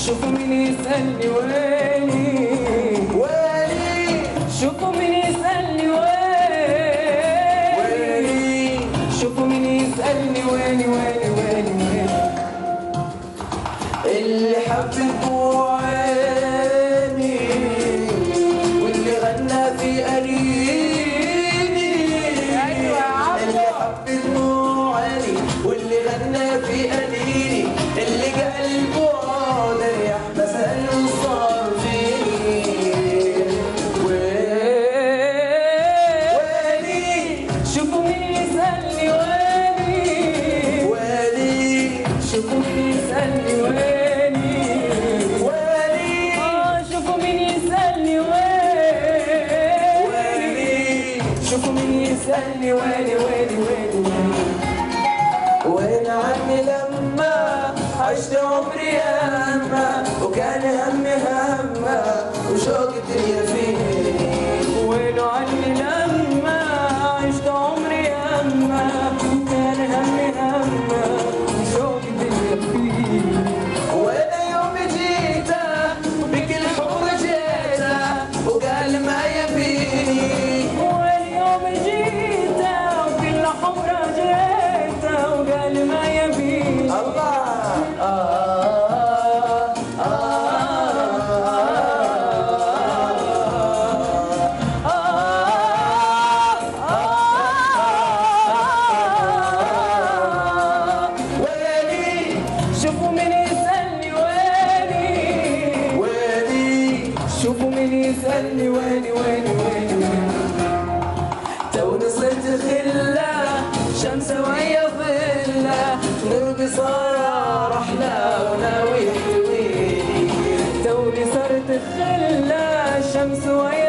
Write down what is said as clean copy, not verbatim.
شوفوا مين يسألني ويني شوفوا مين يسألني ويني شوفوا مين يسألني ويني اللي حب دموع عيني واللي غنى في أنيني اللي حب دموع عيني واللي غنى في أنيني اللي قلبه ضيع مسأل وصار فيني ويني شوفوا مين يسألني ويني شوفوا مين يسألني ويني شوفوا مين يسألني ويني وين عني لما عشت عمري ياما وكان همي همه وشوق الدنيا فيني وين عني لما عشت عمري ياما وكان همي همه وشوق الدنيا فيني وين يوم جيته بكل حب جيته وقال ما يبيني وين يوم جيته وكل حب جيته وقال ما يبيني الله شوفوا مين يسألني ويني شوفوا مين يسألني ويني توني صرت خلة شمس ويا ظلة قلبي صار رحلة وناوي يحتويني توني صرت خلة شمس ويا